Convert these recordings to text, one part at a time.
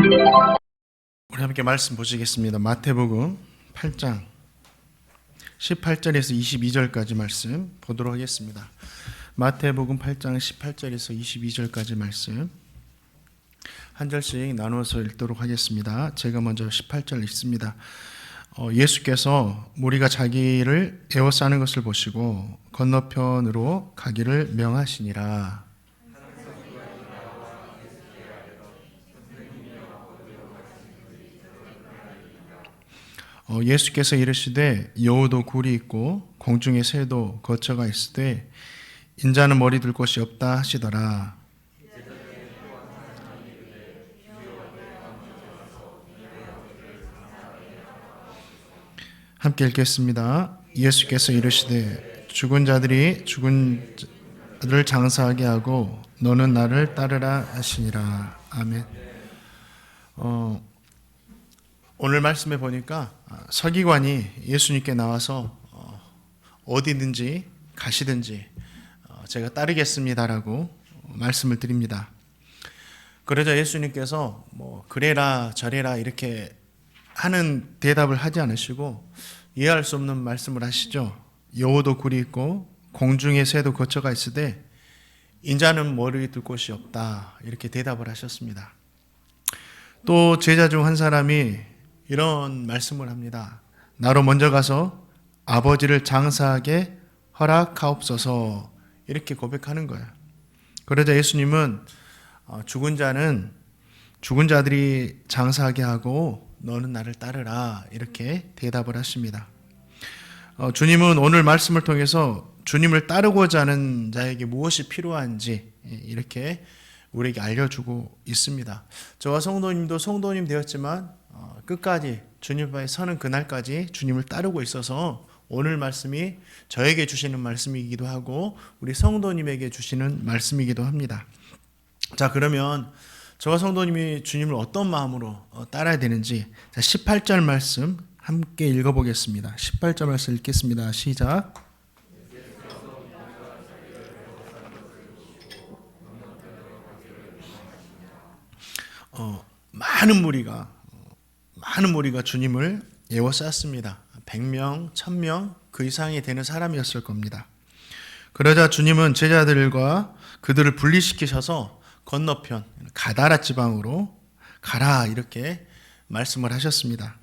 우리 함께 말씀 보시겠습니다. 마태복음 8장 18절에서 22절까지 말씀 보도록 하겠습니다. 마태복음 8장 18절에서 22절까지 말씀 한 절씩 나누어서 읽도록 하겠습니다. 제가 먼저 18절 읽습니다. 예수께서 무리가 자기를 에워싸는 것을 보시고 건너편으로 가기를 명하시니라. 예수께서 이르시되 여우도 굴이 있고 공중에 새도 거처가 있으되 인자는 머리 둘 곳이 없다 하시더라. 함께 읽겠습니다. 예수께서 이르시되 죽은 자들이 죽은 자들을 장사하게 하고 너는 나를 따르라 하시니라. 아멘. 오늘 말씀에 보니까 서기관이 예수님께 나와서 어디든지 가시든지 제가 따르겠습니다라고 말씀을 드립니다. 그러자 예수님께서 그래라 저래라 이렇게 하는 대답을 하지 않으시고 이해할 수 없는 말씀을 하시죠. 여우도 굴이 있고 공중에 새도 거처가 있으되 인자는 머리 둘 곳이 없다 이렇게 대답을 하셨습니다. 또 제자 중 한 사람이 이런 말씀을 합니다. 나로 먼저 가서 아버지를 장사하게 허락하옵소서 이렇게 고백하는 거예요. 그러자 예수님은 죽은 자들이 장사하게 하고 너는 나를 따르라 이렇게 대답을 하십니다. 주님은 오늘 말씀을 통해서 주님을 따르고자 하는 자에게 무엇이 필요한지 이렇게 우리에게 알려주고 있습니다. 저와 성도님도 성도님 되었지만 끝까지 주님 앞에 서는 그날까지 주님을 따르고 있어서 오늘 말씀이 저에게 주시는 말씀이기도 하고 우리 성도님에게 주시는 말씀이기도 합니다. 자, 그러면 저와 성도님이 주님을 어떤 마음으로 따라야 되는지 18절 말씀 함께 읽어보겠습니다. 18절 말씀 읽겠습니다. 시작. 많은 무리가 주님을 에워쌌습니다. 100명, 1000명 그 이상이 되는 사람이었을 겁니다. 그러자 주님은 제자들과 그들을 분리시키셔서 건너편 가다라 지방으로 가라 이렇게 말씀을 하셨습니다.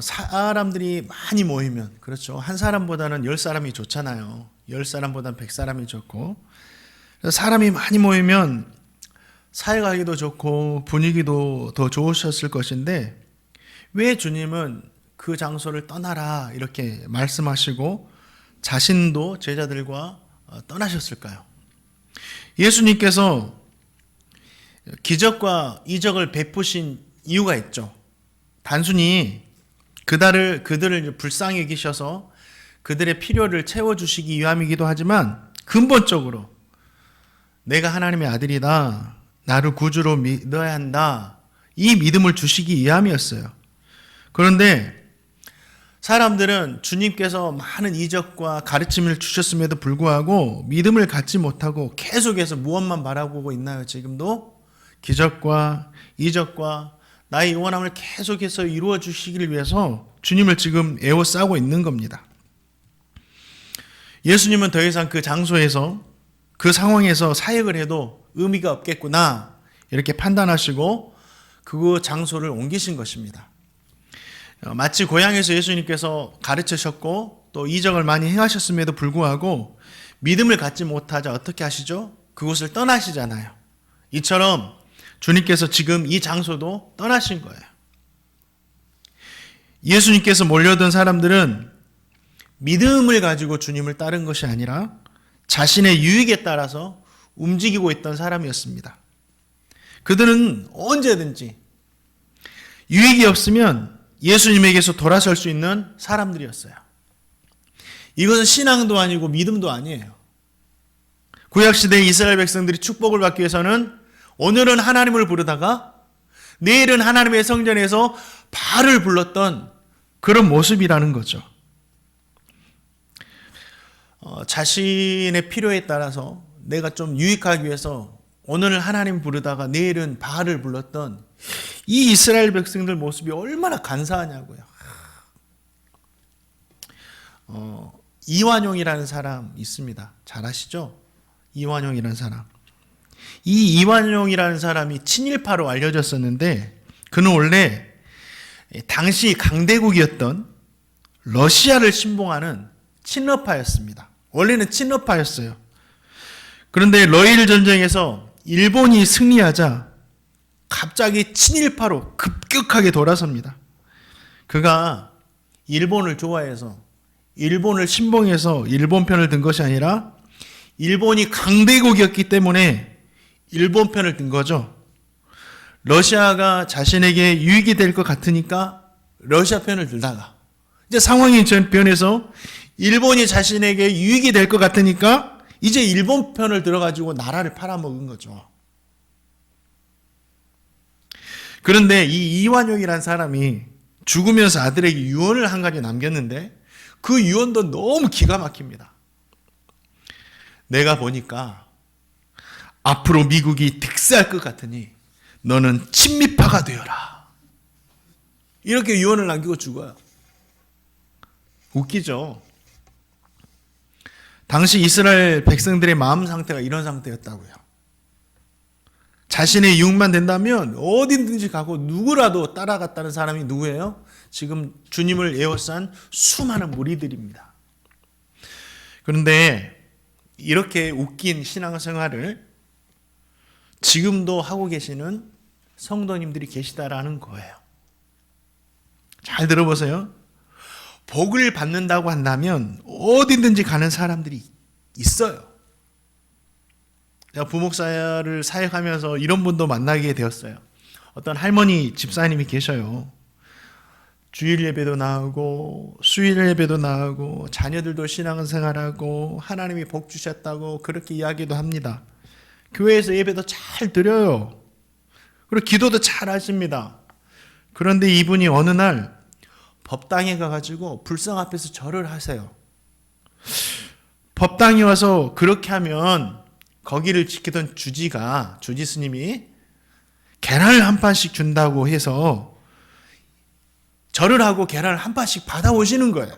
사람들이 많이 모이면 그렇죠. 한 사람보다는 10사람이 좋잖아요. 10사람보다는 100사람이 좋고 사람이 많이 모이면 사회가기도 좋고 분위기도 더 좋으셨을 것인데 왜 주님은 그 장소를 떠나라 이렇게 말씀하시고 자신도 제자들과 떠나셨을까요? 예수님께서 기적과 이적을 베푸신 이유가 있죠. 단순히 그들을 불쌍히 여기셔서 그들의 필요를 채워주시기 위함이기도 하지만 근본적으로 내가 하나님의 아들이다. 나를 구주로 믿어야 한다. 이 믿음을 주시기 위함이었어요. 그런데 사람들은 주님께서 많은 이적과 가르침을 주셨음에도 불구하고 믿음을 갖지 못하고 계속해서 무엇만 바라보고 있나요? 지금도 기적과 이적과 나의 원함을 계속해서 이루어 주시기를 위해서 주님을 지금 에워싸고 있는 겁니다. 예수님은 더 이상 그 장소에서 그 상황에서 사역을 해도 의미가 없겠구나 이렇게 판단하시고 그 장소를 옮기신 것입니다. 마치 고향에서 예수님께서 가르치셨고 또 이적을 많이 행하셨음에도 불구하고 믿음을 갖지 못하자 어떻게 하시죠? 그곳을 떠나시잖아요. 이처럼 주님께서 지금 이 장소도 떠나신 거예요. 예수님께서 몰려든 사람들은 믿음을 가지고 주님을 따른 것이 아니라 자신의 유익에 따라서 움직이고 있던 사람이었습니다. 그들은 언제든지 유익이 없으면 예수님에게서 돌아설 수 있는 사람들이었어요. 이것은 신앙도 아니고 믿음도 아니에요. 구약시대 이스라엘 백성들이 축복을 받기 위해서는 오늘은 하나님을 부르다가 내일은 하나님의 성전에서 바알을 불렀던 그런 모습이라는 거죠. 자신의 필요에 따라서 내가 좀 유익하기 위해서 오늘 하나님 부르다가 내일은 바알을 불렀던 이 이스라엘 백성들 모습이 얼마나 간사하냐고요. 이완용이라는 사람 있습니다. 잘 아시죠? 이완용이라는 사람. 이 이완용이라는 사람이 친일파로 알려졌었는데 그는 원래 당시 강대국이었던 러시아를 신봉하는 친러파였습니다. 원래는 친러파였어요. 그런데 러일 전쟁에서 일본이 승리하자 갑자기 친일파로 급격하게 돌아섭니다. 그가 일본을 좋아해서 일본을 신봉해서 일본 편을 든 것이 아니라 일본이 강대국이었기 때문에 일본 편을 든 거죠. 러시아가 자신에게 유익이 될 것 같으니까 러시아 편을 들다가 이제 상황이 변해서 일본이 자신에게 유익이 될 것 같으니까 이제 일본 편을 들어가지고 나라를 팔아먹은 거죠. 그런데 이 이완용이라는 사람이 죽으면서 아들에게 유언을 한 가지 남겼는데 그 유언도 너무 기가 막힙니다. 내가 보니까 앞으로 미국이 득세할 것 같으니 너는 친미파가 되어라. 이렇게 유언을 남기고 죽어요. 웃기죠? 당시 이스라엘 백성들의 마음 상태가 이런 상태였다고요. 자신의 유익만 된다면 어디든지 가고 누구라도 따라갔다는 사람이 누구예요? 지금 주님을 에워싼 수많은 무리들입니다. 그런데 이렇게 웃긴 신앙생활을 지금도 하고 계시는 성도님들이 계시다라는 거예요. 잘 들어보세요. 복을 받는다고 한다면 어디든지 가는 사람들이 있어요. 제가 부목사를 사역하면서 이런 분도 만나게 되었어요. 어떤 할머니 집사님이 계셔요. 주일 예배도 나오고 수일 예배도 나오고 자녀들도 신앙생활하고 하나님이 복 주셨다고 그렇게 이야기도 합니다. 교회에서 예배도 잘 드려요. 그리고 기도도 잘 하십니다. 그런데 이분이 어느 날 법당에 가가지고 불상 앞에서 절을 하세요. 법당에 와서 그렇게 하면 거기를 지키던 주지 스님이 계란을 한 판씩 준다고 해서 절을 하고 계란을 한 판씩 받아오시는 거예요.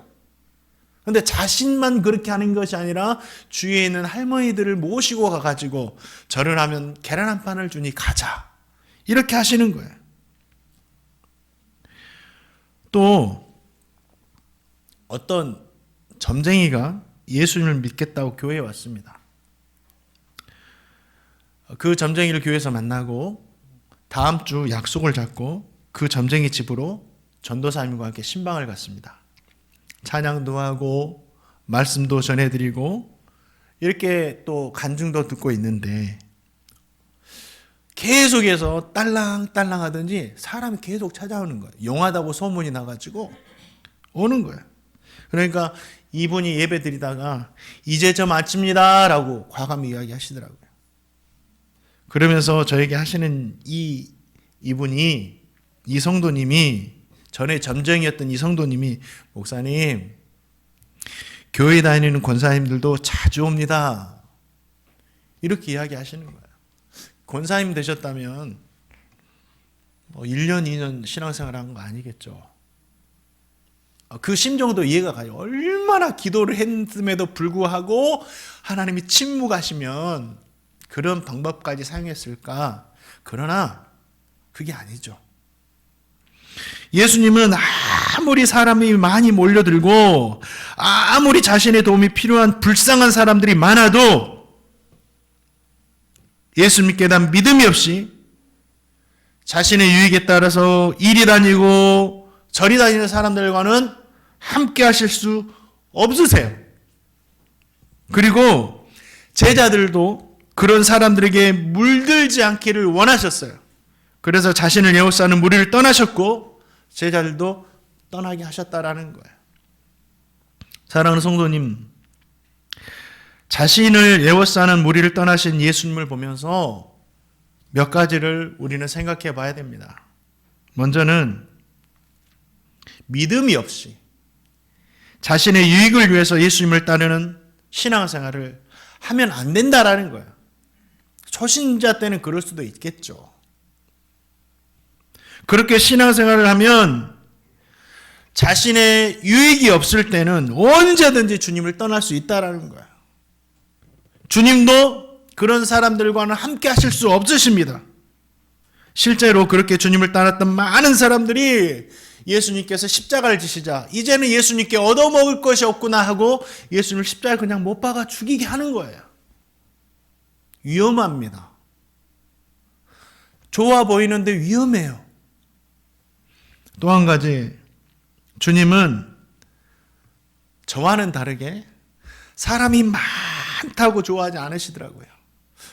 그런데 자신만 그렇게 하는 것이 아니라 주위에 있는 할머니들을 모시고 가가지고 절을 하면 계란 한 판을 주니 가자. 이렇게 하시는 거예요. 또 어떤 점쟁이가 예수님을 믿겠다고 교회에 왔습니다. 그 점쟁이를 교회에서 만나고 다음 주 약속을 잡고 그 점쟁이 집으로 전도사님과 함께 신방을 갔습니다. 찬양도 하고 말씀도 전해드리고 이렇게 또 간증도 듣고 있는데 계속해서 딸랑딸랑 하든지 사람이 계속 찾아오는 거예요. 용하다고 소문이 나가지고 오는 거예요. 그러니까 이분이 예배 드리다가 이제 저 마칩니다 라고 과감히 이야기하시더라고요. 그러면서 저에게 하시는 이분이 이 성도님이 전에 점쟁이였던 이 성도님이 목사님 교회 다니는 권사님들도 자주 옵니다. 이렇게 이야기하시는 거예요. 권사님 되셨다면 1년, 2년 신앙생활 한 거 아니겠죠. 그 심정도 이해가 가요. 얼마나 기도를 했음에도 불구하고 하나님이 침묵하시면 그런 방법까지 사용했을까. 그러나 그게 아니죠. 예수님은 아무리 사람이 많이 몰려들고 아무리 자신의 도움이 필요한 불쌍한 사람들이 많아도 예수님께 대한 믿음이 없이 자신의 유익에 따라서 이리 다니고 저리 다니는 사람들과는 함께 하실 수 없으세요. 그리고 제자들도 그런 사람들에게 물들지 않기를 원하셨어요. 그래서 자신을 에워싸는 무리를 떠나셨고 제자들도 떠나게 하셨다라는 거예요. 사랑하는 성도님, 자신을 에워싸는 무리를 떠나신 예수님을 보면서 몇 가지를 우리는 생각해 봐야 됩니다. 먼저는 믿음이 없이 자신의 유익을 위해서 예수님을 따르는 신앙생활을 하면 안 된다라는 거예요. 초신자 때는 그럴 수도 있겠죠. 그렇게 신앙생활을 하면 자신의 유익이 없을 때는 언제든지 주님을 떠날 수 있다라는 거예요. 주님도 그런 사람들과는 함께 하실 수 없으십니다. 실제로 그렇게 주님을 따랐던 많은 사람들이 예수님께서 십자가를 지시자 이제는 예수님께 얻어먹을 것이 없구나 하고 예수님을 십자가에 그냥 못 박아 죽이게 하는 거예요. 위험합니다. 좋아 보이는데 위험해요. 또 한 가지, 주님은 저와는 다르게 사람이 많다고 좋아하지 않으시더라고요.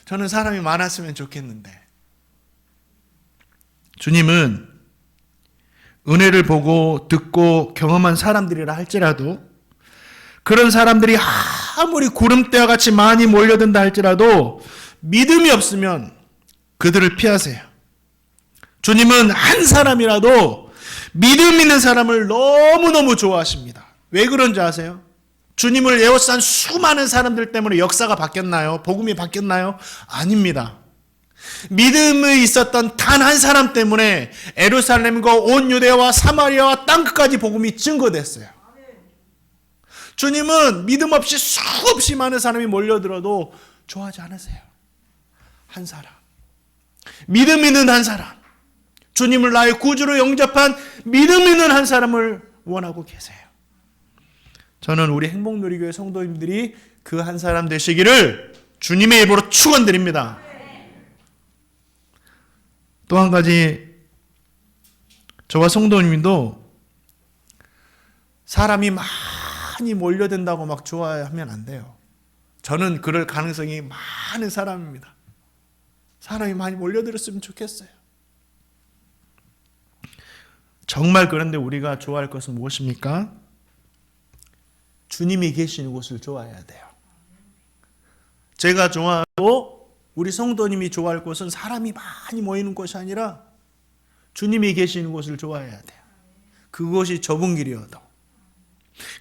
저는 사람이 많았으면 좋겠는데 주님은 은혜를 보고 듣고 경험한 사람들이라 할지라도 그런 사람들이 아무리 구름대와 같이 많이 몰려든다 할지라도 믿음이 없으면 그들을 피하세요. 주님은 한 사람이라도 믿음 있는 사람을 너무너무 좋아하십니다. 왜 그런지 아세요? 주님을 에워싼 수많은 사람들 때문에 역사가 바뀌었나요? 복음이 바뀌었나요? 아닙니다. 믿음이 있었던 단 한 사람 때문에 예루살렘과 온 유대와 사마리아와 땅끝까지 복음이 증거됐어요. 주님은 믿음 없이 수없이 많은 사람이 몰려들어도 좋아하지 않으세요. 한 사람, 믿음 있는 한 사람, 주님을 나의 구주로 영접한 믿음 있는 한 사람을 원하고 계세요. 저는 우리 행복누리교회 성도님들이 그 한 사람 되시기를 주님의 입으로 축원드립니다. 또 한 가지, 저와 성도님도 사람이 많이 몰려든다고 막 좋아하면 안 돼요. 저는 그럴 가능성이 많은 사람입니다. 사람이 많이 몰려들었으면 좋겠어요. 정말 그런데 우리가 좋아할 것은 무엇입니까? 주님이 계시는 곳을 좋아해야 돼요. 제가 좋아하고 우리 성도님이 좋아할 곳은 사람이 많이 모이는 곳이 아니라 주님이 계시는 곳을 좋아해야 돼요. 그곳이 좁은 길이어도.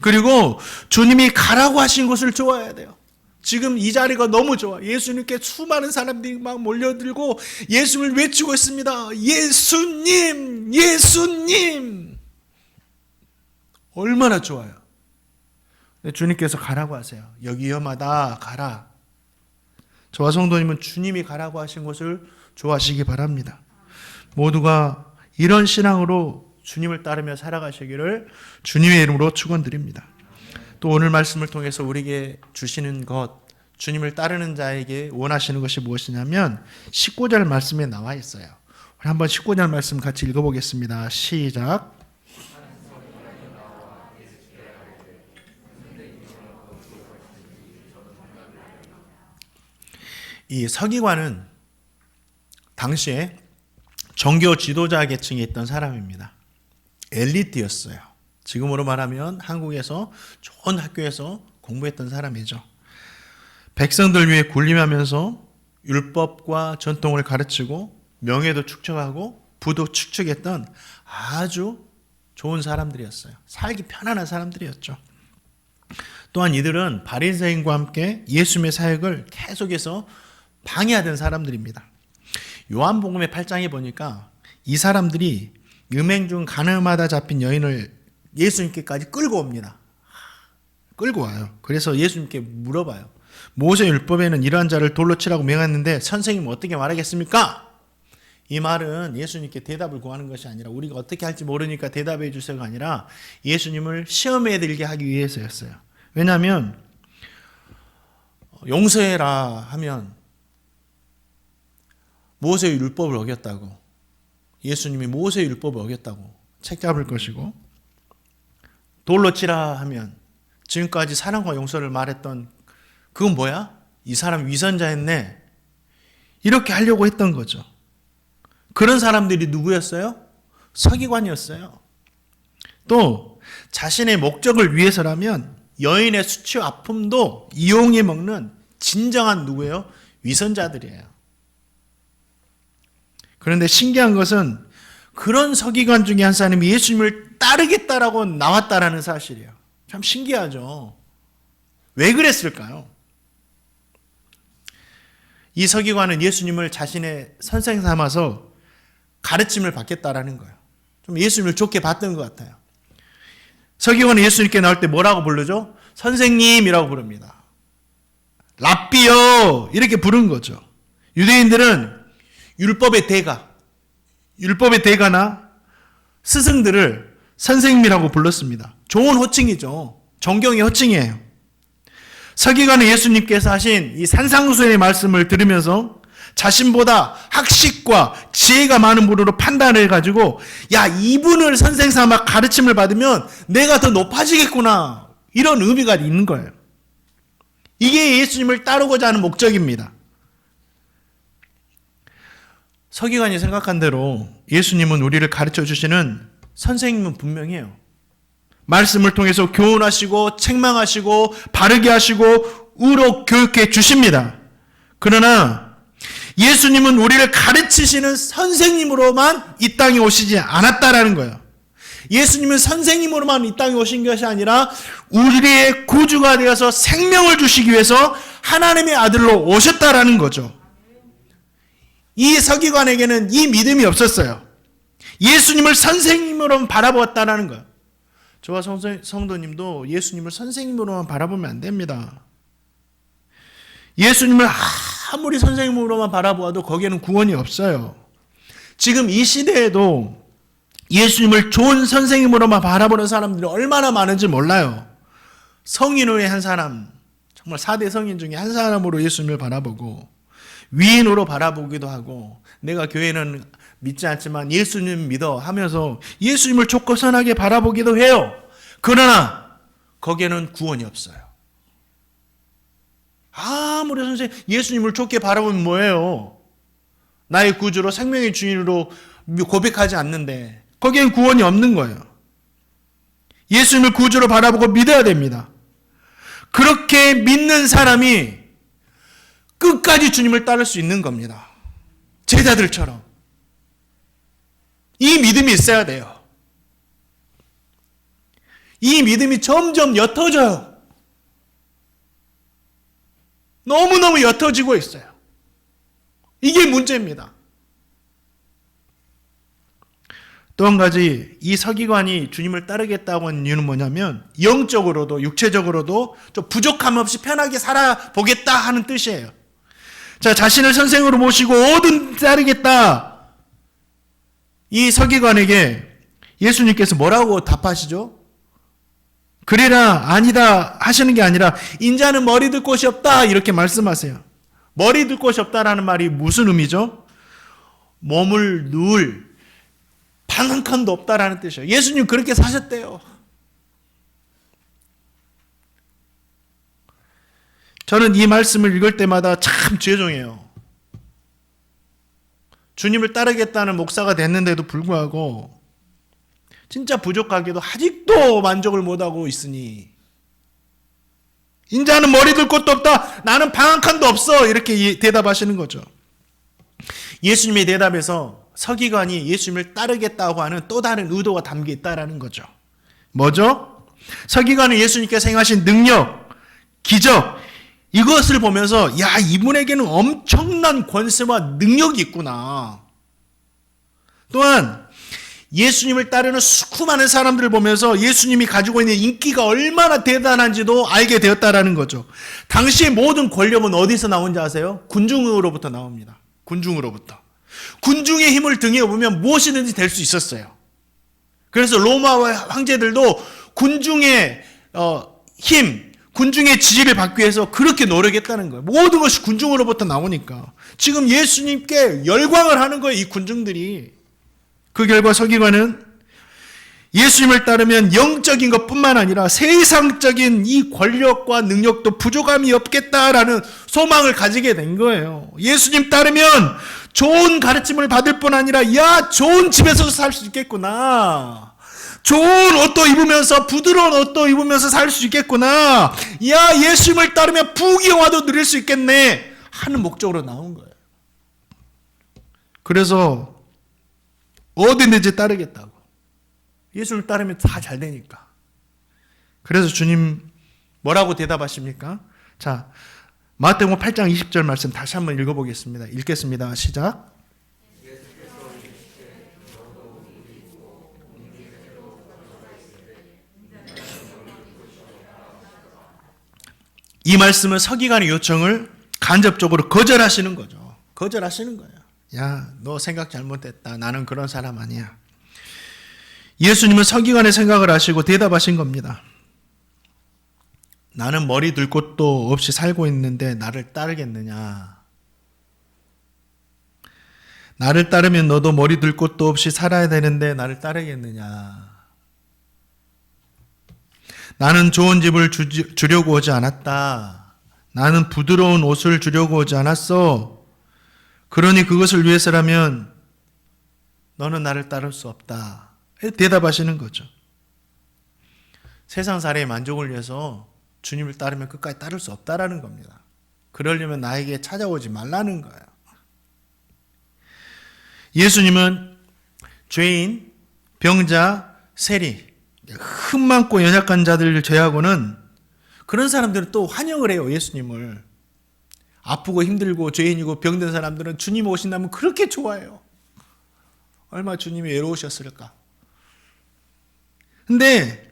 그리고 주님이 가라고 하신 곳을 좋아해야 돼요. 지금 이 자리가 너무 좋아. 예수님께 수많은 사람들이 막 몰려들고 예수님을 외치고 있습니다. 예수님! 예수님! 얼마나 좋아요. 근데 주님께서 가라고 하세요. 여기 위험하다. 가라. 저와 성도님은 주님이 가라고 하신 곳을 좋아하시기 바랍니다. 모두가 이런 신앙으로 주님을 따르며 살아가시기를 주님의 이름으로 축원드립니다. 또 오늘 말씀을 통해서 우리에게 주시는 것, 주님을 따르는 자에게 원하시는 것이 무엇이냐면 19절 말씀에 나와 있어요. 우리 한번 19절 말씀 같이 읽어보겠습니다. 시작. 이 서기관은 당시에 종교 지도자 계층에 있던 사람입니다. 엘리트였어요. 지금으로 말하면 한국에서 좋은 학교에서 공부했던 사람이죠. 백성들 위해 군림하면서 율법과 전통을 가르치고 명예도 축적하고 부도 축적했던 아주 좋은 사람들이었어요. 살기 편안한 사람들이었죠. 또한 이들은 바리새인과 함께 예수님의 사역을 계속해서 방해하던 사람들입니다. 요한복음의 8장에 보니까 이 사람들이 음행 중 가늠하다 잡힌 여인을 예수님께까지 끌고 옵니다. 끌고 와요. 그래서 예수님께 물어봐요. 모세 율법에는 이러한 자를 돌로 치라고 명했는데 선생님은 어떻게 말하겠습니까? 이 말은 예수님께 대답을 구하는 것이 아니라 우리가 어떻게 할지 모르니까 대답해 주세요가 아니라 예수님을 시험에 들게 하기 위해서였어요. 왜냐하면 용서해라 하면 모세의 율법을 어겼다고, 예수님이 모세의 율법을 어겼다고 책잡을 것이고, 돌로 치라 하면 지금까지 사랑과 용서를 말했던 그건 뭐야? 이 사람 위선자였네. 이렇게 하려고 했던 거죠. 그런 사람들이 누구였어요? 서기관이었어요. 또 자신의 목적을 위해서라면 여인의 수치와 아픔도 이용해 먹는 진정한 누구예요? 위선자들이에요. 그런데 신기한 것은 그런 서기관 중에 한 사람이 예수님을 따르겠다라고 나왔다라는 사실이에요. 참 신기하죠. 왜 그랬을까요? 이 서기관은 예수님을 자신의 선생 삼아서 가르침을 받겠다라는 거예요. 좀 예수님을 좋게 봤던 것 같아요. 서기관은 예수님께 나올 때 뭐라고 부르죠? 선생님이라고 부릅니다. 랍비요 이렇게 부른 거죠. 유대인들은 율법의 대가나 스승들을 선생님이라고 불렀습니다. 좋은 호칭이죠. 존경의 호칭이에요. 서기관은 예수님께서 하신 이 산상수의 말씀을 들으면서 자신보다 학식과 지혜가 많은 분으로 판단을 가지고 야, 이분을 선생 삼아 가르침을 받으면 내가 더 높아지겠구나, 이런 의미가 있는 거예요. 이게 예수님을 따르고자 하는 목적입니다. 서기관이 생각한 대로 예수님은 우리를 가르쳐 주시는 선생님은 분명해요. 말씀을 통해서 교훈하시고 책망하시고 바르게 하시고 의로 교육해 주십니다. 그러나 예수님은 우리를 가르치시는 선생님으로만 이 땅에 오시지 않았다라는 거예요. 예수님은 선생님으로만 이 땅에 오신 것이 아니라 우리의 구주가 되어서 생명을 주시기 위해서 하나님의 아들로 오셨다라는 거죠. 이 서기관에게는 이 믿음이 없었어요. 예수님을 선생님으로만 바라보았다라는 거예요. 저와 성도님도 예수님을 선생님으로만 바라보면 안 됩니다. 예수님을 아무리 선생님으로만 바라보아도 거기에는 구원이 없어요. 지금 이 시대에도 예수님을 좋은 선생님으로만 바라보는 사람들이 얼마나 많은지 몰라요. 성인의 한 사람, 정말 4대 성인 중에 한 사람으로 예수님을 바라보고 위인으로 바라보기도 하고, 내가 교회는 믿지 않지만 예수님 믿어 하면서 예수님을 좋고 선하게 바라보기도 해요. 그러나 거기에는 구원이 없어요. 아무리 선생님 예수님을 좋게 바라보면 뭐예요? 나의 구주로 생명의 주인으로 고백하지 않는데 거기엔 구원이 없는 거예요. 예수님을 구주로 바라보고 믿어야 됩니다. 그렇게 믿는 사람이 끝까지 주님을 따를 수 있는 겁니다. 제자들처럼. 이 믿음이 있어야 돼요. 이 믿음이 점점 옅어져요. 너무너무 옅어지고 있어요. 이게 문제입니다. 또 한 가지, 이 서기관이 주님을 따르겠다고 하는 이유는 뭐냐면 영적으로도 육체적으로도 좀 부족함 없이 편하게 살아보겠다 하는 뜻이에요. 자, 자신을 선생으로 모시고 뭐든 따르겠다. 이 서기관에게 예수님께서 뭐라고 답하시죠? 그래라 아니다 하시는 게 아니라 인자는 머리 둘 곳이 없다 이렇게 말씀하세요. 머리 둘 곳이 없다라는 말이 무슨 의미죠? 몸을 누울 방 한 칸도 없다라는 뜻이에요. 예수님 그렇게 사셨대요. 저는 이 말씀을 읽을 때마다 참 죄송해요. 주님을 따르겠다는 목사가 됐는데도 불구하고 진짜 부족하게도 아직도 만족을 못하고 있으니 인자는 머리 둘 곳도 없다. 나는 방 한 칸도 없어. 이렇게 대답하시는 거죠. 예수님의 대답에서 서기관이 예수님을 따르겠다고 하는 또 다른 의도가 담겨 있다는 거죠. 뭐죠? 서기관은 예수님께서 행하신 능력, 기적, 이것을 보면서 야, 이분에게는 엄청난 권세와 능력이 있구나. 또한 예수님을 따르는 수많은 사람들을 보면서 예수님이 가지고 있는 인기가 얼마나 대단한지도 알게 되었다라는 거죠. 당시의 모든 권력은 어디서 나온지 아세요? 군중으로부터 나옵니다. 군중으로부터. 군중의 힘을 등에 업으면 무엇이든지 될 수 있었어요. 그래서 로마 황제들도 군중의 힘, 군중의 지지를 받기 위해서 그렇게 노력했다는 거예요. 모든 것이 군중으로부터 나오니까. 지금 예수님께 열광을 하는 거예요, 이 군중들이. 그 결과 서기관은 예수님을 따르면 영적인 것뿐만 아니라 세상적인 이 권력과 능력도 부족함이 없겠다라는 소망을 가지게 된 거예요. 예수님 따르면 좋은 가르침을 받을 뿐 아니라 야, 좋은 집에서도 살 수 있겠구나. 좋은 옷도 입으면서 부드러운 옷도 입으면서 살 수 있겠구나. 야, 예수님을 따르면 부귀영화도 누릴 수 있겠네 하는 목적으로 나온 거예요. 그래서 어디든지 따르겠다고. 예수를 따르면 다 잘 되니까. 그래서 주님 뭐라고 대답하십니까? 자, 마태복음 8장 20절 말씀 다시 한번 읽어보겠습니다. 읽겠습니다. 시작. 이 말씀은 서기관의 요청을 간접적으로 거절하시는 거죠. 거절하시는 거예요. 야, 너 생각 잘못했다. 나는 그런 사람 아니야. 예수님은 서기관의 생각을 아시고 대답하신 겁니다. 나는 머리 둘 곳도 없이 살고 있는데 나를 따르겠느냐? 나를 따르면 너도 머리 둘 곳도 없이 살아야 되는데 나를 따르겠느냐? 나는 좋은 집을 주려고 오지 않았다. 나는 부드러운 옷을 주려고 오지 않았어. 그러니 그것을 위해서라면 너는 나를 따를 수 없다. 대답하시는 거죠. 세상 사례의 만족을 위해서 주님을 따르면 끝까지 따를 수 없다라는 겁니다. 그러려면 나에게 찾아오지 말라는 거예요. 예수님은 죄인, 병자, 세리, 흠 많고 연약한 자들을 제하고는 그런 사람들은 또 환영을 해요. 예수님을. 아프고 힘들고 죄인이고 병든 사람들은 주님 오신다면 그렇게 좋아해요. 얼마나 주님이 외로우셨을까. 근데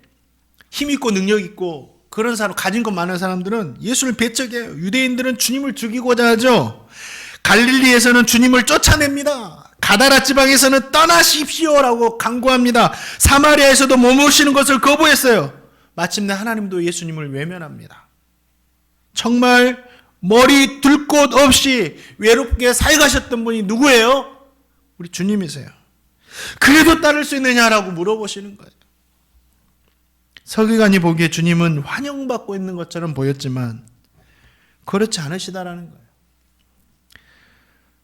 힘 있고 능력 있고 그런 사람, 가진 것 많은 사람들은 예수를 배척해요. 유대인들은 주님을 죽이고자 하죠. 갈릴리에서는 주님을 쫓아냅니다. 가다라 지방에서는 떠나십시오라고 강구합니다. 사마리아에서도 머무시는 것을 거부했어요. 마침내 하나님도 예수님을 외면합니다. 정말 머리 둘 곳 없이 외롭게 살가셨던 분이 누구예요? 우리 주님이세요. 그래도 따를 수 있느냐라고 물어보시는 거예요. 서기관이 보기에 주님은 환영받고 있는 것처럼 보였지만 그렇지 않으시다라는 거예요.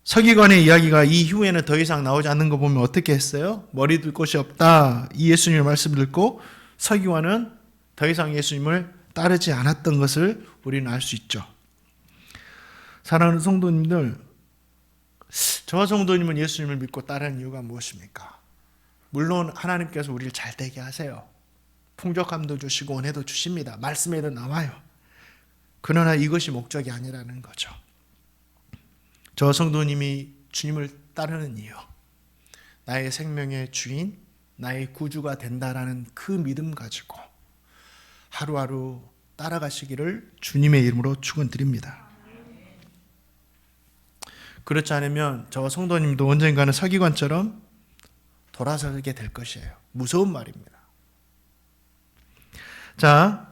서기관의 이야기가 이후에는 더 이상 나오지 않는 거 보면 어떻게 했어요? 머리 둘 곳이 없다. 이 예수님의 말씀을 듣고 서기관은 더 이상 예수님을 따르지 않았던 것을 우리는 알 수 있죠. 사랑하는 성도님들, 저와 성도님은 예수님을 믿고 따르는 이유가 무엇입니까? 물론 하나님께서 우리를 잘되게 하세요. 풍족함도 주시고 은혜도 주십니다. 말씀에도 나와요. 그러나 이것이 목적이 아니라는 거죠. 저 성도님이 주님을 따르는 이유, 나의 생명의 주인, 나의 구주가 된다라는 그 믿음 가지고 하루하루 따라가시기를 주님의 이름으로 축원드립니다. 그렇지 않으면 저와 성도님도 언젠가는 서기관처럼 돌아서게 될 것이에요. 무서운 말입니다. 자,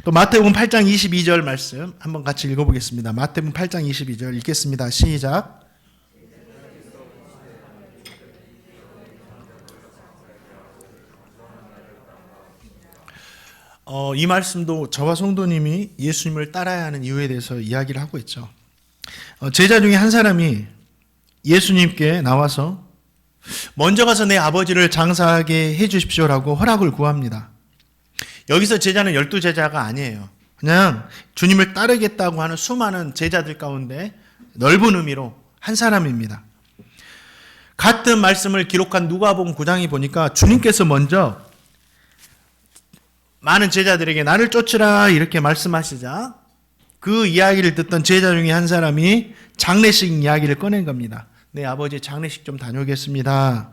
또 마태복음 8장 22절 말씀 한번 같이 읽어보겠습니다. 마태복음 8장 22절 읽겠습니다. 시작. 이 말씀도 저와 성도님이 예수님을 따라야 하는 이유에 대해서 이야기를 하고 있죠. 제자 중에 한 사람이 예수님께 나와서 먼저 가서 내 아버지를 장사하게 해 주십시오라고 허락을 구합니다. 여기서 제자는 12제자가 아니에요. 그냥 주님을 따르겠다고 하는 수많은 제자들 가운데 넓은 의미로 한 사람입니다. 같은 말씀을 기록한 누가복음 9장에 보니까 주님께서 먼저 많은 제자들에게 나를 쫓으라 이렇게 말씀하시자 그 이야기를 듣던 제자 중에 한 사람이 장례식 이야기를 꺼낸 겁니다. 내 아버지 장례식 좀 다녀오겠습니다.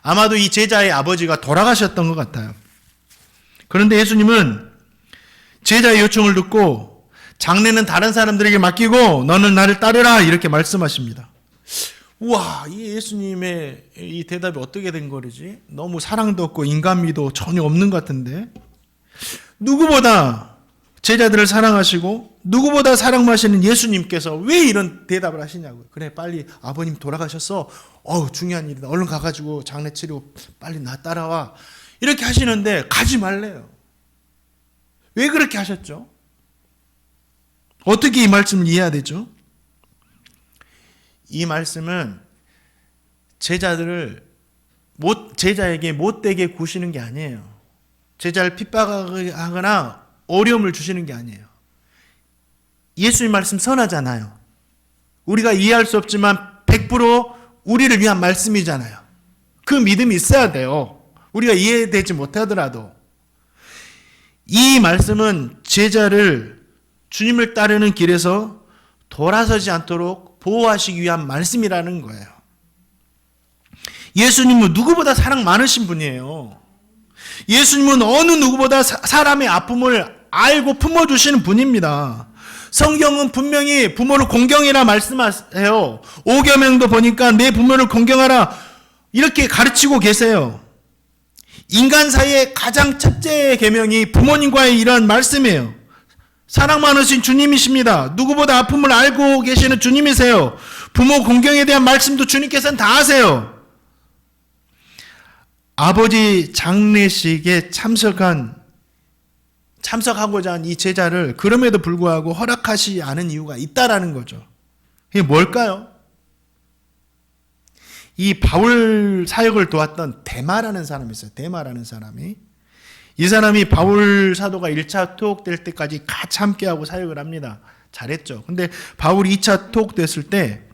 아마도 이 제자의 아버지가 돌아가셨던 것 같아요. 그런데 예수님은 제자의 요청을 듣고 장례는 다른 사람들에게 맡기고 너는 나를 따르라 이렇게 말씀하십니다. 우와, 이 예수님의 이 대답이 어떻게 된 거지? 너무 사랑도 없고 인간미도 전혀 없는 것 같은데 누구보다 제자들을 사랑하시고 누구보다 사랑하시는 예수님께서 왜 이런 대답을 하시냐고요. 그래, 빨리 아버님 돌아가셨어. 중요한 일이다. 얼른 가가지고 장례 치르고 빨리 나 따라와. 이렇게 하시는데 가지 말래요. 왜 그렇게 하셨죠? 어떻게 이 말씀을 이해해야 되죠? 이 말씀은 제자에게 못되게 구시는 게 아니에요. 제자를 핍박하거나 어려움을 주시는 게 아니에요. 예수님 말씀 선하잖아요. 우리가 이해할 수 없지만 100% 우리를 위한 말씀이잖아요. 그 믿음이 있어야 돼요. 우리가 이해되지 못하더라도 이 말씀은 제자를 주님을 따르는 길에서 돌아서지 않도록 보호하시기 위한 말씀이라는 거예요. 예수님은 누구보다 사랑 많으신 분이에요. 예수님은 어느 누구보다 사람의 아픔을 알고 품어주시는 분입니다. 성경은 분명히 부모를 공경해라 말씀하세요. 오계명도 보니까 내 부모를 공경하라 이렇게 가르치고 계세요. 인간 사이의 가장 첫째 계명이 부모님과의 이러한 말씀이에요. 사랑 많으신 주님이십니다. 누구보다 아픔을 알고 계시는 주님이세요. 부모 공경에 대한 말씀도 주님께서는 다 하세요. 아버지 장례식에 참석하고자 한 이 제자를 그럼에도 불구하고 허락하시지 않은 이유가 있다라는 거죠. 이게 뭘까요? 이 바울 사역을 도왔던 데마라는 사람이 있어요. 데마라는 사람이. 이 사람이 바울 사도가 1차 투옥될 때까지 같이 함께하고 사역을 합니다. 잘했죠. 근데 바울이 2차 투옥됐을 때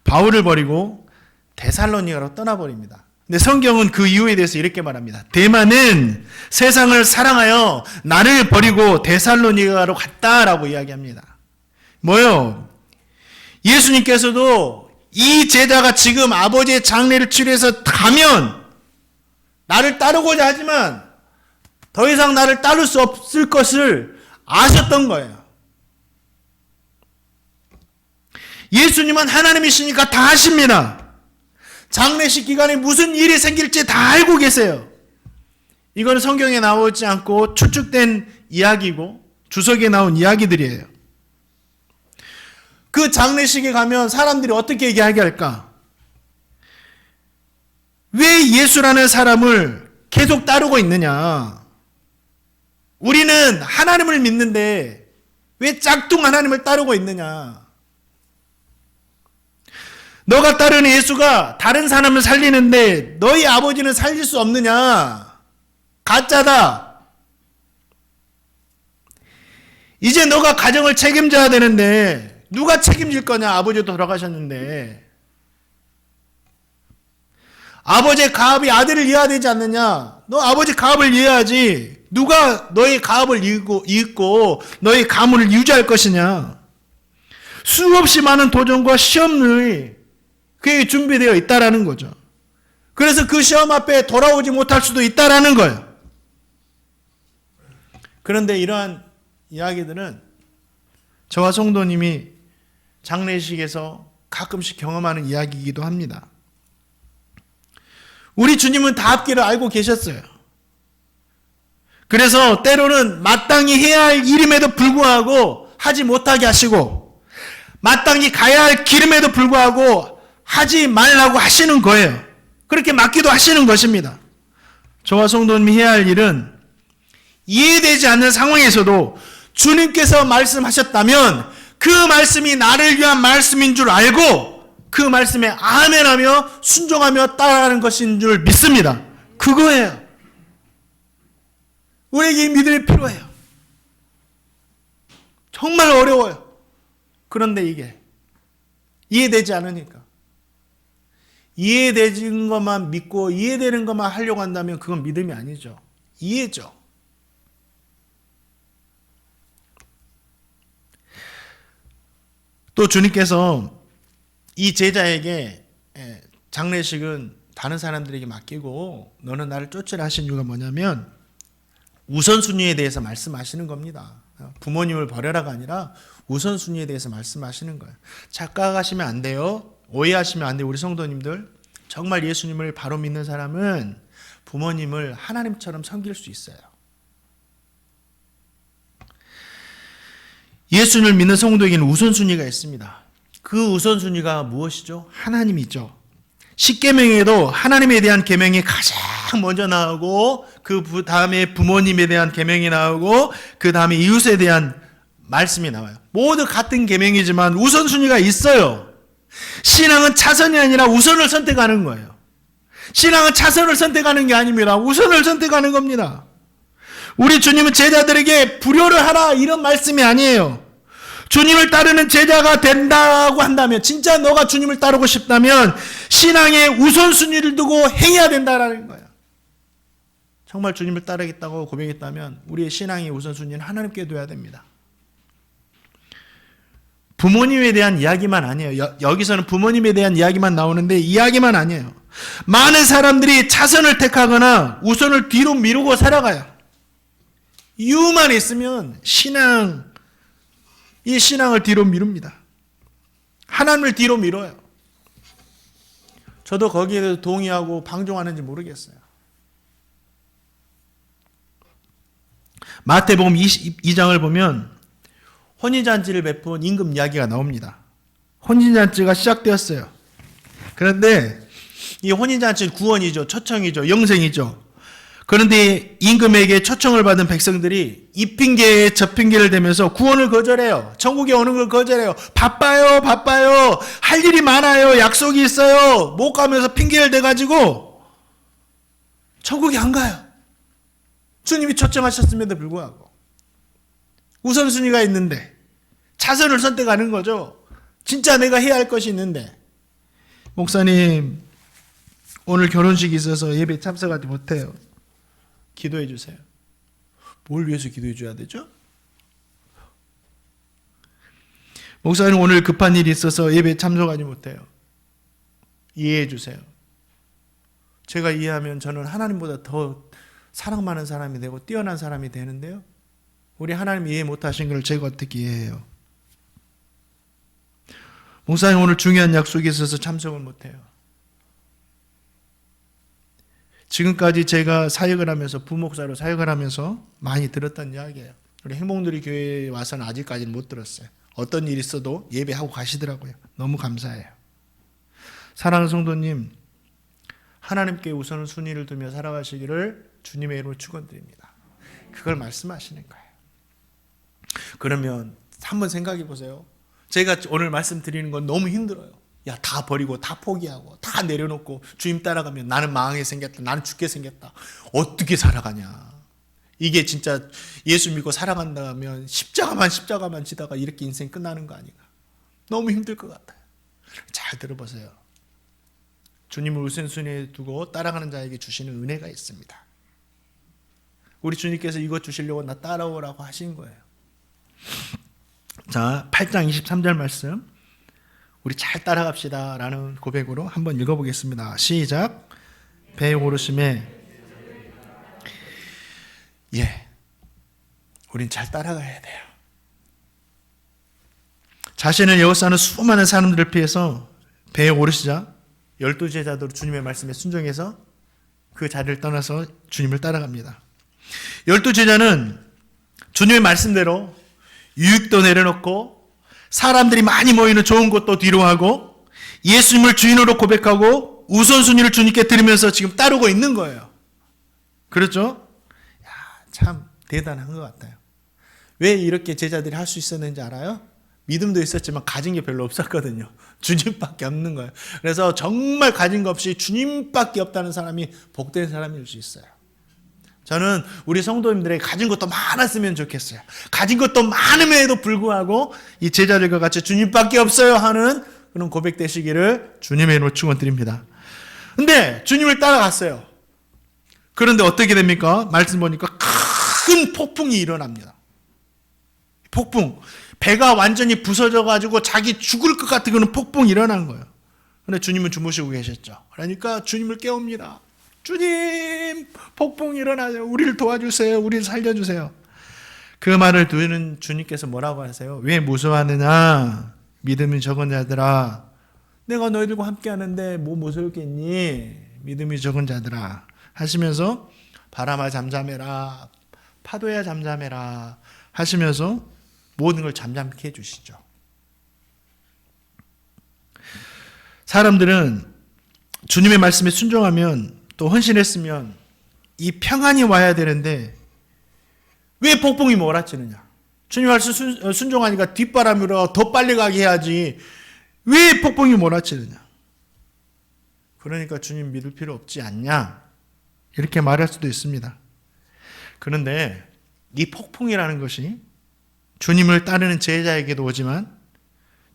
바울을 버리고 데살로니가로 떠나버립니다. 근데 성경은 그 이유에 대해서 이렇게 말합니다. 데마는 세상을 사랑하여 나를 버리고 데살로니가로 갔다라고 이야기합니다. 뭐요? 예수님께서도 이 제자가 지금 아버지의 장례를 치료해서 가면 나를 따르고자 하지만 더 이상 나를 따를 수 없을 것을 아셨던 거예요. 예수님은 하나님이시니까 다 아십니다. 장례식 기간에 무슨 일이 생길지 다 알고 계세요. 이건 성경에 나오지 않고 추측된 이야기고 주석에 나온 이야기들이에요. 그 장례식에 가면 사람들이 어떻게 얘기할까? 왜 예수라는 사람을 계속 따르고 있느냐? 우리는 하나님을 믿는데 왜 짝퉁 하나님을 따르고 있느냐? 너가 따르는 예수가 다른 사람을 살리는데 너희 아버지는 살릴 수 없느냐? 가짜다. 이제 너가 가정을 책임져야 되는데 누가 책임질 거냐? 아버지도 돌아가셨는데. 아버지의 가업이 아들을 이어야 되지 않느냐? 너 아버지 가업을 이어야지. 누가 너의 가업을 잇고 너의 가문을 유지할 것이냐? 수없이 많은 도전과 시험이 그에게 준비되어 있다라는 거죠. 그래서 그 시험 앞에 돌아오지 못할 수도 있다라는 거예요. 그런데 이러한 이야기들은 저와 성도님이 장례식에서 가끔씩 경험하는 이야기이기도 합니다. 우리 주님은 다 앞길을 알고 계셨어요. 그래서 때로는 마땅히 해야 할 일임에도 불구하고 하지 못하게 하시고 마땅히 가야 할 길임에도 불구하고 하지 말라고 하시는 거예요. 그렇게 맡기도 하시는 것입니다. 저와 성도님이 해야 할 일은 이해되지 않는 상황에서도 주님께서 말씀하셨다면 그 말씀이 나를 위한 말씀인 줄 알고 그 말씀에 아멘하며 순종하며 따라가는 것인 줄 믿습니다. 그거예요. 우리에게 믿음이 필요해요. 정말 어려워요. 그런데 이게 이해되지 않으니까. 이해되는 것만 믿고 이해되는 것만 하려고 한다면 그건 믿음이 아니죠. 이해죠. 또 주님께서 이 제자에게 장례식은 다른 사람들에게 맡기고 너는 나를 쫓으라 하신 이유가 뭐냐면 우선순위에 대해서 말씀하시는 겁니다. 부모님을 버려라가 아니라 우선순위에 대해서 말씀하시는 거예요. 착각하시면 안 돼요. 오해하시면 안 돼요. 우리 성도님들 정말 예수님을 바로 믿는 사람은 부모님을 하나님처럼 섬길 수 있어요. 예수님을 믿는 성도에게는 우선순위가 있습니다. 그 우선순위가 무엇이죠? 하나님이죠. 십계명에도 하나님에 대한 계명이 가장 먼저 나오고 그 다음에 부모님에 대한 계명이 나오고 그 다음에 이웃에 대한 말씀이 나와요. 모두 같은 계명이지만 우선순위가 있어요. 신앙은 차선이 아니라 우선을 선택하는 거예요. 신앙은 차선을 선택하는 게 아닙니다. 우선을 선택하는 겁니다. 우리 주님은 제자들에게 불효를 하라 이런 말씀이 아니에요. 주님을 따르는 제자가 된다고 한다면 진짜 너가 주님을 따르고 싶다면 신앙의 우선순위를 두고 행해야 된다는 거예요. 정말 주님을 따르겠다고 고백했다면 우리의 신앙의 우선순위는 하나님께 둬야 됩니다. 부모님에 대한 이야기만 아니에요. 여기서는 부모님에 대한 이야기만 나오는데 이야기만 아니에요. 많은 사람들이 차선을 택하거나 우선을 뒤로 미루고 살아가요. 이유만 있으면 이 신앙을 뒤로 미룹니다. 하나님을 뒤로 미뤄요. 저도 거기에 대해서 동의하고 방종하는지 모르겠어요. 마태복음 22장을 보면 혼인잔치를 베푼 임금 이야기가 나옵니다. 혼인잔치가 시작되었어요. 그런데 이 혼인잔치는 구원이죠. 초청이죠. 영생이죠. 그런데 임금에게 초청을 받은 백성들이 이 핑계에 저 핑계를 대면서 구원을 거절해요. 천국에 오는 걸 거절해요. 바빠요. 할 일이 많아요. 약속이 있어요. 못 가면서 핑계를 대가지고 천국에 안 가요. 주님이 초청하셨음에도 불구하고. 우선순위가 있는데 차선을 선택하는 거죠. 진짜 내가 해야 할 것이 있는데. 목사님, 오늘 결혼식이 있어서 예배 참석하지 못해요. 기도해 주세요. 뭘 위해서 기도해 줘야 되죠? 목사님, 오늘 급한 일이 있어서 예배 참석하지 못해요. 이해해 주세요. 제가 이해하면 저는 하나님보다 더 사랑 많은 사람이 되고 뛰어난 사람이 되는데요. 우리 하나님 이해 못하신 걸 제가 어떻게 이해해요? 목사님, 오늘 중요한 약속이 있어서 참석을 못해요. 지금까지 제가 사역을 하면서 부목사로 사역을 하면서 많이 들었던 이야기예요. 우리 행복누리 교회에 와서는 아직까지는 못 들었어요. 어떤 일이 있어도 예배하고 가시더라고요. 너무 감사해요. 사랑하는 성도님, 하나님께 우선 순위를 두며 살아가시기를 주님의 이름으로 축원드립니다. 그걸 말씀하시는 거예요. 그러면 한번 생각해 보세요. 제가 오늘 말씀드리는 건 너무 힘들어요. 야, 다 버리고 다 포기하고 다 내려놓고 주님 따라가면 나는 망하게 생겼다. 나는 죽게 생겼다. 어떻게 살아가냐. 이게 진짜 예수 믿고 살아간다면 십자가만 지다가 이렇게 인생 끝나는 거 아닌가. 너무 힘들 것 같아요. 잘 들어보세요. 주님을 우선순위에 두고 따라가는 자에게 주시는 은혜가 있습니다. 우리 주님께서 이것 주시려고 나 따라오라고 하신 거예요. 자, 8장 23절 말씀 우리 잘 따라갑시다 라는 고백으로 한번 읽어보겠습니다. 시작. 배에 오르심에 우린 잘 따라가야 돼요. 자신을 에워싸는 수많은 사람들을 피해서 배에 오르시자 12제자도 주님의 말씀에 순종해서 그 자리를 떠나서 주님을 따라갑니다. 12제자는 주님의 말씀대로 유익도 내려놓고 사람들이 많이 모이는 좋은 곳도 뒤로 하고 예수님을 주인으로 고백하고 우선순위를 주님께 드리면서 지금 따르고 있는 거예요. 그렇죠? 참 대단한 것 같아요. 왜 이렇게 제자들이 할 수 있었는지 알아요? 믿음도 있었지만 가진 게 별로 없었거든요. 주님밖에 없는 거예요. 그래서 정말 가진 거 없이 주님밖에 없다는 사람이 복된 사람일 수 있어요. 저는 우리 성도님들에게 가진 것도 많았으면 좋겠어요. 가진 것도 많음에도 불구하고 이 제자들과 같이 주님밖에 없어요 하는 그런 고백 되시기를 주님의 이름으로 축원드립니다. 근데 주님을 따라갔어요. 그런데 어떻게 됩니까? 말씀 보니까 큰 폭풍이 일어납니다. 폭풍. 배가 완전히 부서져가지고 자기 죽을 것 같은 그런 폭풍이 일어난 거예요. 근데 주님은 주무시고 계셨죠. 그러니까 주님을 깨웁니다. 주님, 폭풍이 일어나요. 우리를 도와주세요. 우리를 살려주세요. 그 말을 듣는 주님께서 뭐라고 하세요? 왜 무서워하느냐? 믿음이 적은 자들아. 내가 너희들과 함께 하는데 뭐 무서웠겠니? 믿음이 적은 자들아. 하시면서 바람아 잠잠해라. 파도야 잠잠해라. 하시면서 모든 걸 잠잠케 해주시죠. 사람들은 주님의 말씀에 순종하면 또 헌신했으면 이 평안이 와야 되는데 왜 폭풍이 몰아치느냐? 주님 말씀 순종하니까 뒷바람으로 더 빨리 가게 해야지 왜 폭풍이 몰아치느냐? 그러니까 주님 믿을 필요 없지 않냐? 이렇게 말할 수도 있습니다. 그런데 이 폭풍이라는 것이 주님을 따르는 제자에게도 오지만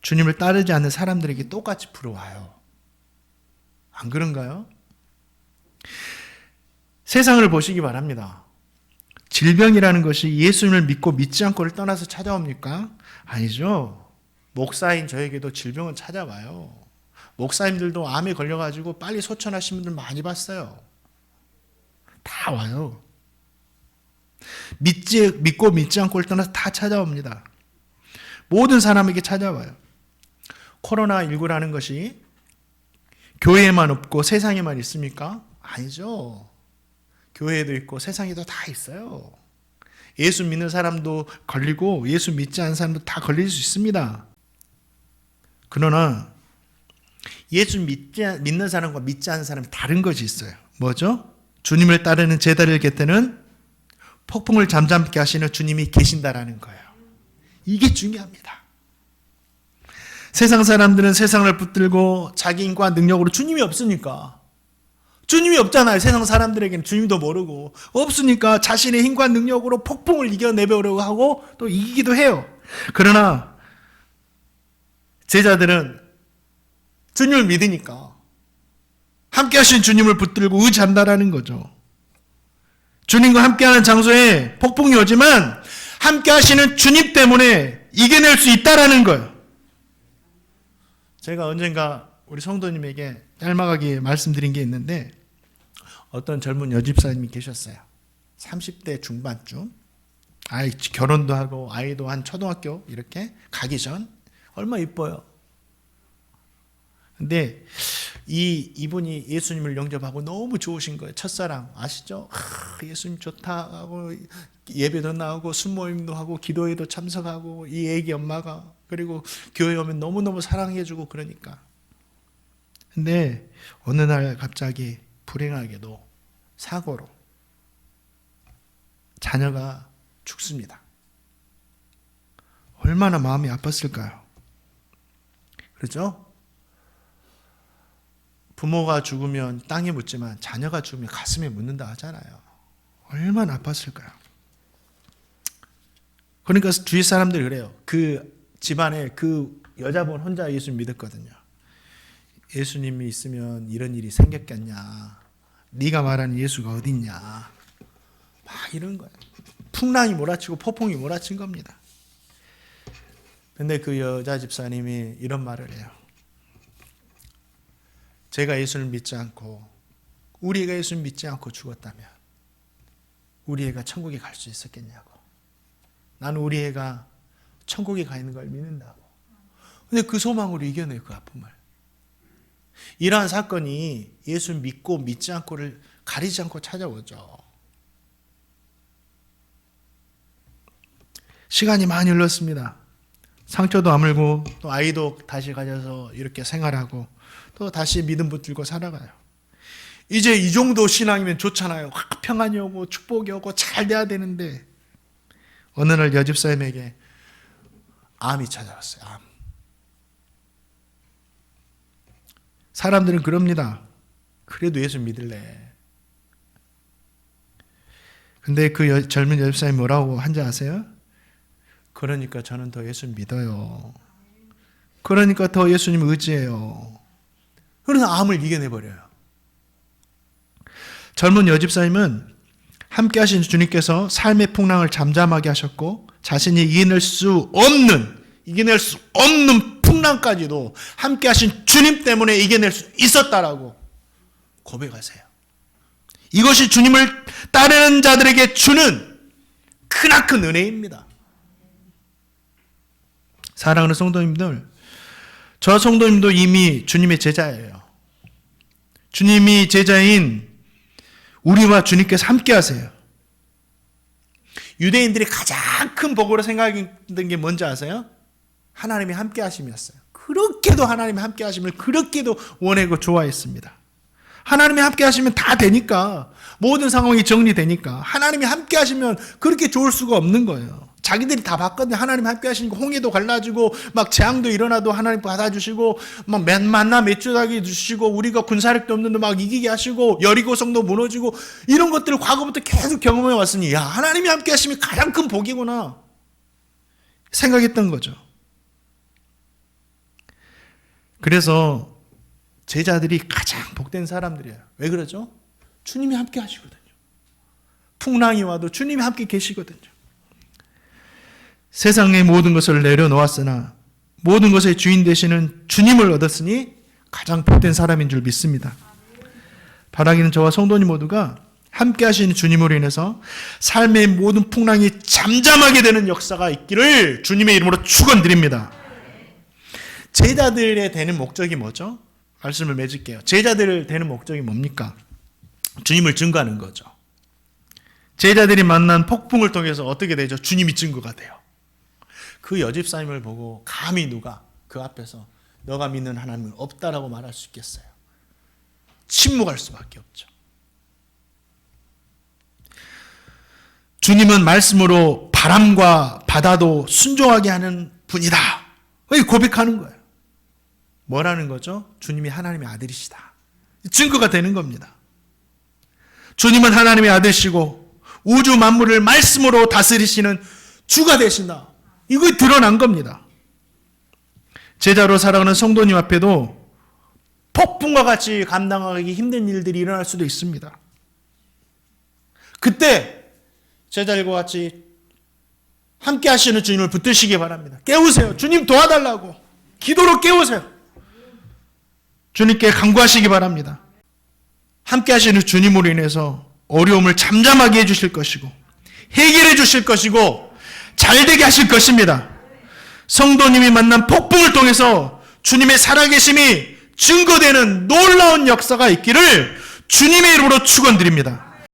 주님을 따르지 않는 사람들에게 똑같이 불어와요. 안 그런가요? 세상을 보시기 바랍니다. 질병이라는 것이 예수님을 믿고 믿지 않고를 떠나서 찾아옵니까? 아니죠. 목사인 저에게도 질병은 찾아와요. 목사님들도 암에 걸려가지고 빨리 소천하신 분들 많이 봤어요. 다 와요. 믿고 믿지 않고를 떠나서 다 찾아옵니다. 모든 사람에게 찾아와요. 코로나19라는 것이 교회에만 없고 세상에만 있습니까? 아니죠. 교회에도 있고 세상에도 다 있어요. 예수 믿는 사람도 걸리고 예수 믿지 않는 사람도 다 걸릴 수 있습니다. 그러나 예수 믿는 사람과 믿지 않는 사람이 다른 것이 있어요. 뭐죠? 주님을 따르는 제자들 곁에는 폭풍을 잠잠케 하시는 주님이 계신다라는 거예요. 이게 중요합니다. 세상 사람들은 세상을 붙들고 자기 힘과 능력으로 주님이 없으니까, 주님이 없잖아요. 세상 사람들에게는 주님도 모르고 없으니까 자신의 힘과 능력으로 폭풍을 이겨내보려고 하고 또 이기기도 해요. 그러나 제자들은 주님을 믿으니까 함께 하신 주님을 붙들고 의지한다라는 거죠. 주님과 함께하는 장소에 폭풍이 오지만 함께 하시는 주님 때문에 이겨낼 수 있다라는 거예요. 제가 언젠가 우리 성도님에게 짤막하게 말씀드린 게 있는데, 어떤 젊은 여집사님이 계셨어요. 30대 중반쯤. 결혼도 하고 아이도 한 초등학교 이렇게 가기 전. 얼마 이뻐요. 근데 이분이 예수님을 영접하고 너무 좋으신 거예요. 첫사랑 아시죠? 예수님 좋다 하고 예배도 나오고 순모임도 하고 기도회도 참석하고 이 애기 엄마가, 그리고 교회 오면 너무너무 사랑해주고 그러니까. 근데 어느 날 갑자기 불행하게도 사고로 자녀가 죽습니다. 얼마나 마음이 아팠을까요? 그렇죠? 부모가 죽으면 땅에 묻지만 자녀가 죽으면 가슴에 묻는다 하잖아요. 얼마나 아팠을까요? 그러니까 주위 사람들이 그래요. 그 집안에 그 여자분 혼자 예수 믿었거든요. 예수님이 있으면 이런 일이 생겼겠냐, 네가 말하는 예수가 어딨냐, 막 이런 거예요. 풍랑이 몰아치고 폭풍이 몰아친 겁니다. 근데 그 여자 집사님이 이런 말을 해요. 제가 예수를 믿지 않고, 우리 애가 예수를 믿지 않고 죽었다면 우리 애가 천국에 갈 수 있었겠냐고. 나는 우리 애가 천국에 가 있는 걸 믿는다고. 근데 그 소망으로 이겨내요, 그 아픔을. 이러한 사건이 예수 믿고 믿지 않고를 가리지 않고 찾아오죠. 시간이 많이 흘렀습니다. 상처도 아물고 또 아이도 다시 가져서 이렇게 생활하고 또 다시 믿음 붙들고 살아가요. 이제 이 정도 신앙이면 좋잖아요. 평안이 오고 축복이 오고 잘 돼야 되는데, 어느 날 여집사님에게 암이 찾아왔어요. 암. 사람들은 그럽니다. 그래도 예수 믿을래. 근데 그 젊은 여집사님이 뭐라고 한지 아세요? 그러니까 저는 더 예수 믿어요. 그러니까 더 예수님 의지해요. 그래서 암을 이겨내버려요. 젊은 여집사님은 함께 하신 주님께서 삶의 풍랑을 잠잠하게 하셨고, 자신이 이겨낼 수 없는 풍랑까지도 함께 하신 주님 때문에 이겨낼 수 있었다라고 고백하세요. 이것이 주님을 따르는 자들에게 주는 크나큰 은혜입니다. 사랑하는 성도님들, 저 성도님도 이미 주님의 제자예요. 주님이 제자인 우리와 주님께서 함께 하세요. 유대인들이 가장 큰 복으로 생각했던 게 뭔지 아세요? 하나님이 함께 하심이었어요. 그렇게도 하나님이 함께 하심을 그렇게도 원하고 좋아했습니다. 하나님이 함께 하시면 다 되니까, 모든 상황이 정리되니까, 하나님이 함께 하시면 그렇게 좋을 수가 없는 거예요. 자기들이 다 봤거든요. 하나님 함께 하시니까 홍해도 갈라지고 막 재앙도 일어나도 하나님 받아주시고, 막 만나 맷주다기 주시고, 우리가 군사력도 없는데 막 이기게 하시고, 여리고성도 무너지고, 이런 것들을 과거부터 계속 경험해 왔으니, 야, 하나님이 함께 하시면 가장 큰 복이구나 생각했던 거죠. 그래서 제자들이 가장 복된 사람들이에요. 왜 그러죠? 주님이 함께 하시거든요. 풍랑이 와도 주님이 함께 계시거든요. 세상의 모든 것을 내려놓았으나 모든 것의 주인 되시는 주님을 얻었으니 가장 복된 사람인 줄 믿습니다. 바라기는 저와 성도님 모두가 함께 하시는 주님으로 인해서 삶의 모든 풍랑이 잠잠하게 되는 역사가 있기를 주님의 이름으로 축원드립니다. 제자들의 되는 목적이 뭐죠? 말씀을 맺을게요. 제자들 되는 목적이 뭡니까? 주님을 증거하는 거죠. 제자들이 만난 폭풍을 통해서 어떻게 되죠? 주님이 증거가 돼요. 그 여집사님을 보고 감히 누가 그 앞에서 너가 믿는 하나님은 없다라고 말할 수 있겠어요? 침묵할 수밖에 없죠. 주님은 말씀으로 바람과 바다도 순종하게 하는 분이다. 고백하는 거예요. 뭐라는 거죠? 주님이 하나님의 아들이시다. 증거가 되는 겁니다. 주님은 하나님의 아들이시고 우주 만물을 말씀으로 다스리시는 주가 되신다. 이거 드러난 겁니다. 제자로 살아가는 성도님 앞에도 폭풍과 같이 감당하기 힘든 일들이 일어날 수도 있습니다. 그때 제자들과 같이 함께 하시는 주님을 붙드시기 바랍니다. 깨우세요. 주님 도와달라고 기도로 깨우세요. 주님께 간구하시기 바랍니다. 함께 하시는 주님으로 인해서 어려움을 잠잠하게 해주실 것이고 해결해 주실 것이고 잘되게 하실 것입니다. 성도님이 만난 폭풍을 통해서 주님의 살아계심이 증거되는 놀라운 역사가 있기를 주님의 이름으로 축원드립니다.